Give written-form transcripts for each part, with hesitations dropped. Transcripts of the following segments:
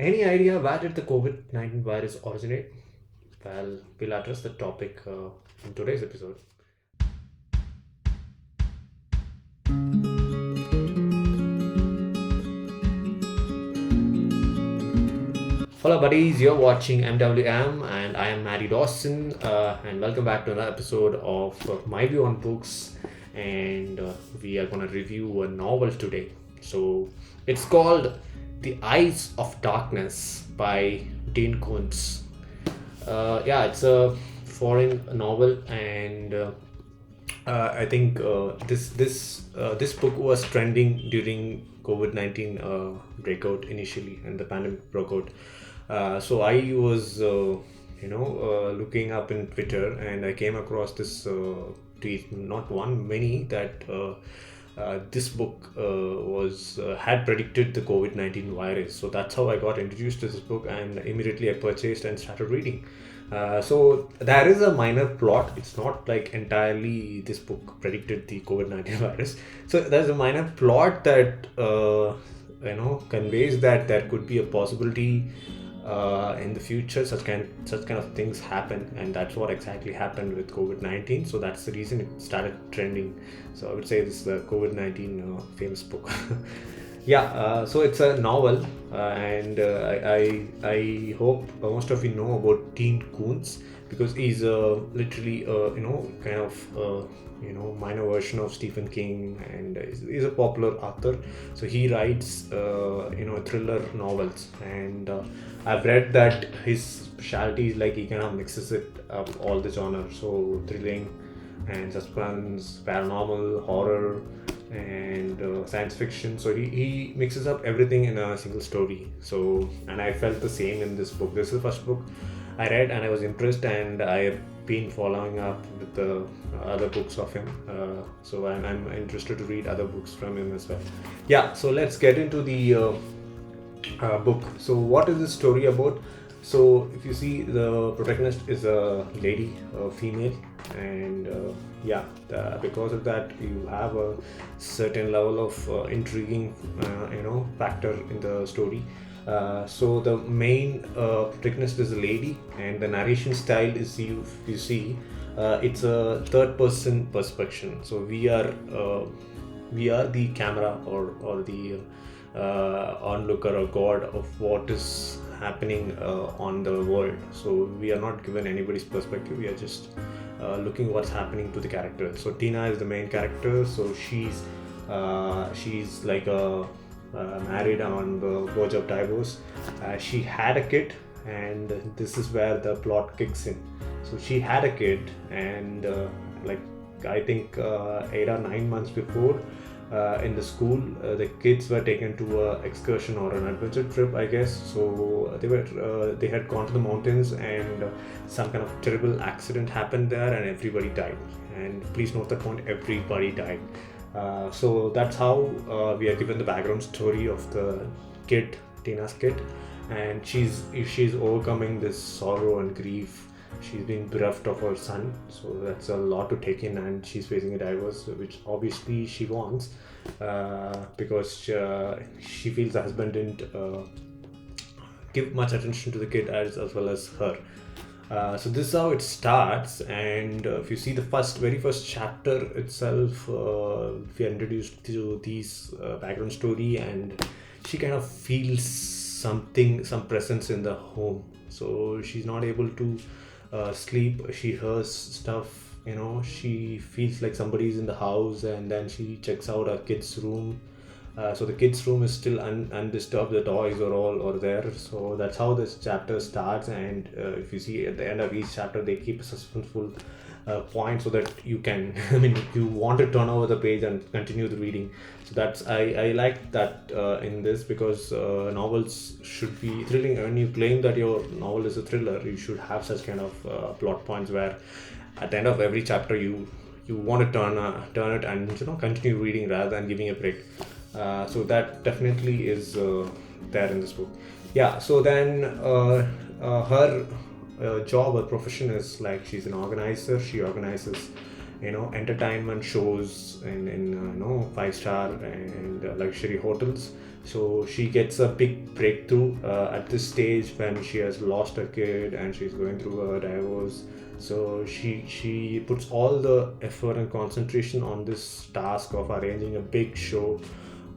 Any idea where did the COVID-19 virus originate? Well, we'll address the topic in today's episode. Hello, buddies. You're watching MWM, and I am MaddiE Dawson. And welcome back to another episode of myView on Books. And we are going to review a novel today. So it's called The Eyes of Darkness by Dean Koontz. Yeah, it's a foreign novel, and I think this book was trending during COVID-19 breakout initially, and the pandemic broke out. So I was looking up in Twitter, and I came across this tweet, not one, many, that this book was had predicted the COVID-19 virus. So that's how I got introduced to this book, and immediately I purchased and started reading. So there is a minor plot. It's not like entirely this book predicted the COVID-19 virus. So there's a minor plot that conveys that there could be a possibility in the future such kind of things happen, and that's what exactly happened with COVID-19. So that's the reason it started trending. So I would say this is the COVID-19 famous book. Yeah, so it's a novel, and I hope most of you know about Dean Koontz, because he's literally kind of minor version of Stephen King, and he's a popular author. So he writes thriller novels, and I've read that his specialty is like he kind of mixes it up all the genres, so thrilling and suspense, paranormal, horror, and science fiction. So he mixes up everything in a single story. So, and I felt the same in this book. This is the first book I read, and I was impressed, and I have been following up with the other books of him. So I'm interested to read other books from him as well. Yeah, so let's get into the book. So what is this story about? So if you see, the protagonist is a lady, a female, and because of that you have a certain level of intriguing factor in the story. So the main protagonist is a lady, and the narration style is, you see, it's a third person perspective. So we are the camera, or the onlooker or god of what is happening on the world. So we are not given anybody's perspective. We are just looking what's happening to the character. So Tina is the main character. So she's like a married on the verge of divorce. She had a kid, and this is where the plot kicks in. So she had a kid, and like I think 8 or 9 months before, in the school, the kids were taken to a excursion or an adventure trip, I guess. So they had gone to the mountains, and some kind of terrible accident happened there, and everybody died. And please note that point, everybody died. So that's how we are given the background story of the kid, Tina's kid, and she's overcoming this sorrow and grief. She's been bereft of her son, so that's a lot to take in, and she's facing a divorce, which obviously she wants, because she feels the husband didn't give much attention to the kid as well as her. So this is how it starts, and if you see the very first chapter itself, we are introduced to this background story, and she kind of feels some presence in the home. So she's not able to sleep. She hears stuff. She feels like somebody's in the house, and then she checks out her kid's room. So the kids' room is still undisturbed. The toys are there. So that's how this chapter starts. And if you see at the end of each chapter, they keep a suspenseful point, so that you can, I mean, you want to turn over the page and continue the reading. So that's I like that in this, because novels should be thrilling. When you claim that your novel is a thriller, you should have such kind of plot points where at the end of every chapter you want to turn it and continue reading rather than giving a break. So that definitely is there in this book. Yeah. So then her job or profession is like, she's an organizer. She organizes entertainment shows in 5-star and luxury hotels. So she gets a big breakthrough at this stage when she has lost her kid and she's going through a divorce. So she puts all the effort and concentration on this task of arranging a big show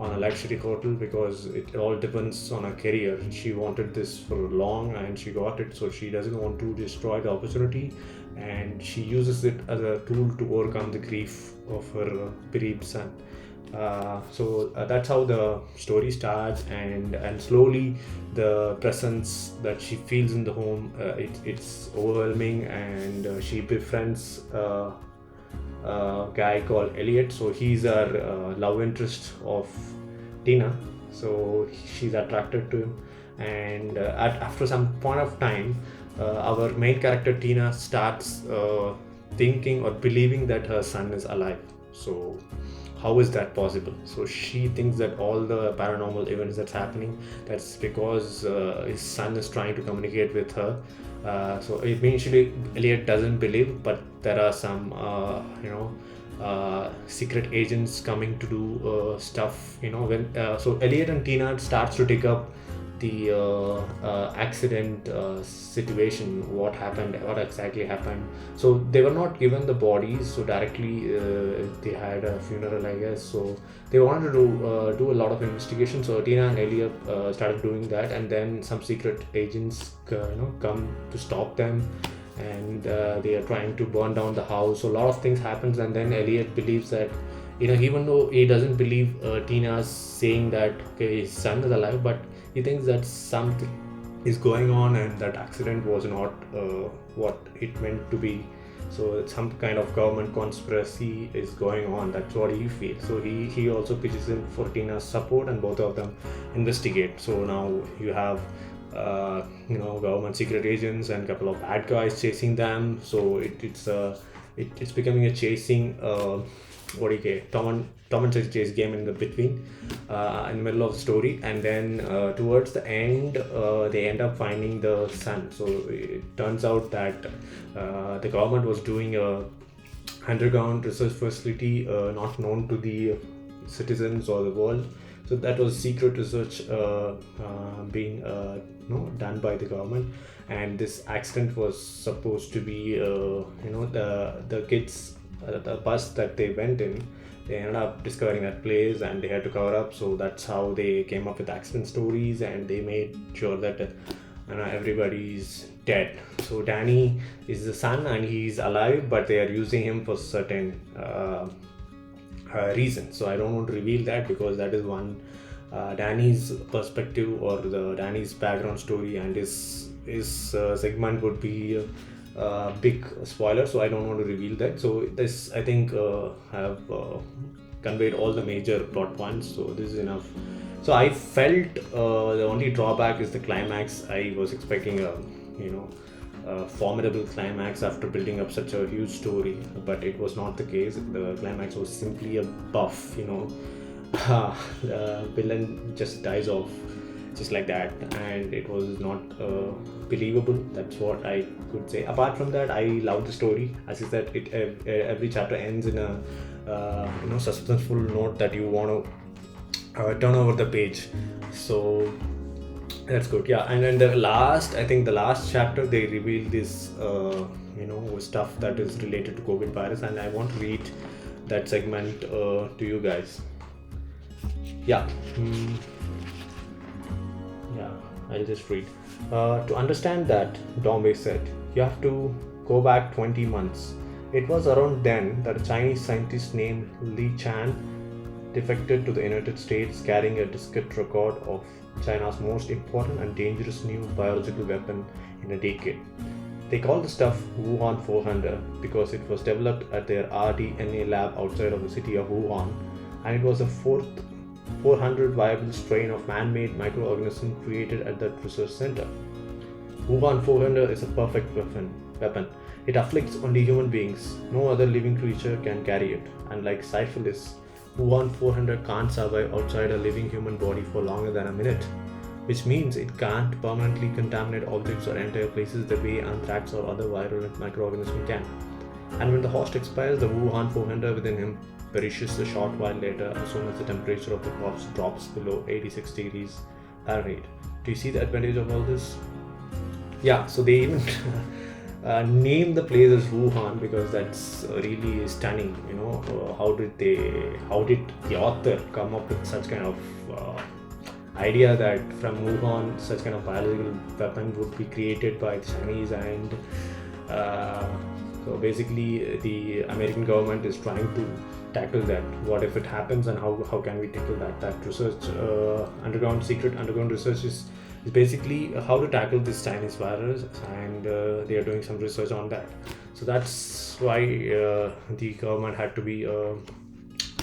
on a luxury hotel, because it all depends on her career. She wanted this for long and she got it, so she doesn't want to destroy the opportunity, and she uses it as a tool to overcome the grief of her bereaved son. That's how the story starts, and slowly the presence that she feels in the home, it's overwhelming, and she befriends a guy called Elliot. So he's our love interest of Tina. So she's attracted to him, and after some point of time, our main character Tina starts thinking or believing that her son is alive. So how is that possible? So she thinks that all the paranormal events that's happening, that's because his son is trying to communicate with her. So initially Elliot doesn't believe, but there are some secret agents coming to do stuff, when so Elliot and Tina starts to dig up the accident situation, what happened, what exactly happened. So they were not given the bodies, so directly they had a funeral, I guess. So they wanted to do a lot of investigation. So Tina and Elliot started doing that, and then some secret agents come to stop them, and they are trying to burn down the house. So a lot of things happens, and then Elliot believes that, even though he doesn't believe Tina's saying that okay, his son is alive, but he thinks that something is going on and that accident was not what it meant to be. So some kind of government conspiracy is going on. That's what he feels. So he also pitches in for Tina's support, and both of them investigate. So now you have government secret agents and a couple of bad guys chasing them. So it's becoming a chasing what do you get, Tom and Jerry chase game in the between, in the middle of the story, and then towards the end they end up finding the son. So it turns out that the government was doing a underground research facility not known to the citizens or the world. So that was secret research being done by the government, and this accident was supposed to be the kids, the bus that they went in, they ended up discovering that place and they had to cover up. So that's how they came up with accident stories, and they made sure that everybody's dead. So Danny is the son and he's alive, but they are using him for certain reason. So I don't want to reveal that, because that is one Danny's perspective, or the Danny's background story, and his segment would be a big spoiler. So I don't want to reveal that. So this, I think, have conveyed all the major plot points. So this is enough. So I felt the only drawback is the climax. I was expecting a formidable climax after building up such a huge story, but it was not the case. The climax was simply a buff, the villain just dies off just like that, and it was not believable. That's what I could say. Apart from that, I love the story. As I said, every chapter ends in a suspenseful note that you want to turn over the page. So that's good. Yeah. And then the last chapter, they reveal this stuff that is related to COVID virus, and I want to read that segment to you guys. Yeah. I'll just read. To understand that, Dombe said, you have to go back 20 months. It was around then that a Chinese scientist named Li Chan defected to the United States carrying a diskette record of China's most important and dangerous new biological weapon in a decade. They called the stuff Wuhan 400 because it was developed at their RDNA lab outside of the city of Wuhan, and it was the fourth 400 viable strain of man-made microorganism created at that research center. Wuhan 400 is a perfect weapon. It afflicts only human beings. No other living creature can carry it. And like syphilis, Wuhan 400 can't survive outside a living human body for longer than a minute, which means it can't permanently contaminate objects or entire places the way anthrax or other virulent microorganisms can. And when the host expires, the Wuhan 400 within him perishes a short while later as soon as the temperature of the corpse drops below 86 degrees Fahrenheit. Do you see the advantage of all this? Yeah, so they even name the place as Wuhan because that's really stunning. How did the author come up with such kind of idea that from Wuhan such kind of biological weapon would be created by the Chinese, and so basically the American government is trying to tackle that. What if it happens, and how can we tackle that research, secret underground research is basically how to tackle this Chinese virus, and they are doing some research on that. So that's why the government had to be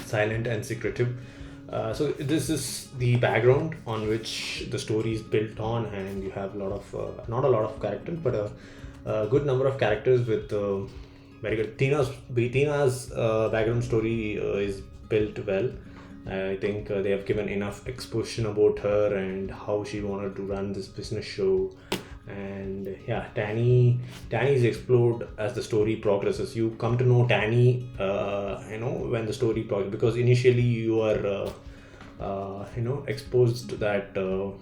silent and secretive. So this is the background on which the story is built on, and you have a lot of not a lot of characters, but a good number of characters with very good. Tina's background story is built well. I think they have given enough exposition about her and how she wanted to run this business show. And yeah, Danny is explored as the story progresses. You come to know Danny, when the story progresses, because initially you are, exposed that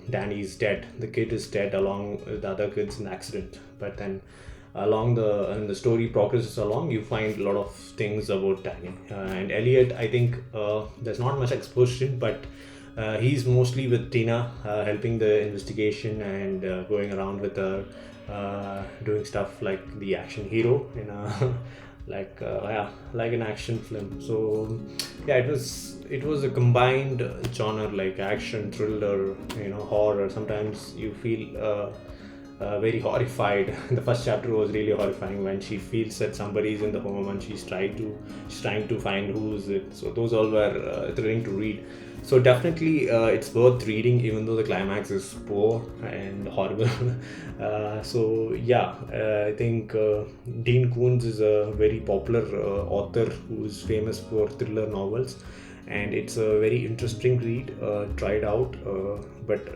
Danny is dead. The kid is dead along with the other kids in the accident. But then the story progresses along, you find a lot of things about Danny and Elliot. I think there's not much exposition, but he's mostly with Tina, helping the investigation and going around with her, doing stuff like the action hero in a like an action film. So yeah, it was a combined genre, like action, thriller, horror. Sometimes you feel very horrified. The first chapter was really horrifying when she feels that somebody is in the home and she's trying to find who is it. So those all were thrilling to read. So definitely it's worth reading, even though the climax is poor and horrible. So yeah, I think Dean Koontz is a very popular author who is famous for thriller novels, and it's a very interesting read. Try it out, but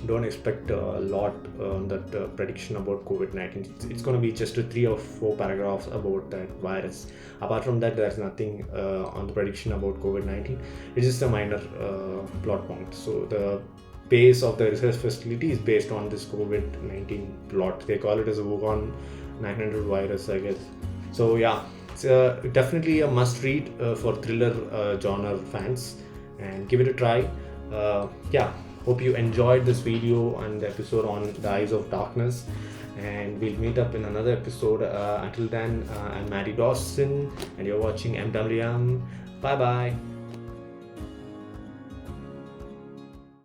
don't expect a lot on that prediction about COVID-19. It's going to be just 3 or 4 paragraphs about that virus. Apart from that, there's nothing on the prediction about COVID-19. It's just a minor plot point. So the base of the research facility is based on this COVID-19 plot. They call it as a Wuhan 900 virus, I guess. So yeah, it's definitely a must read for thriller genre fans, and give it a try. Yeah, hope you enjoyed this video and the episode on The Eyes of Darkness, and we'll meet up in another episode. Until then, I'm MaddiE Dawson and you're watching MWM. Bye bye.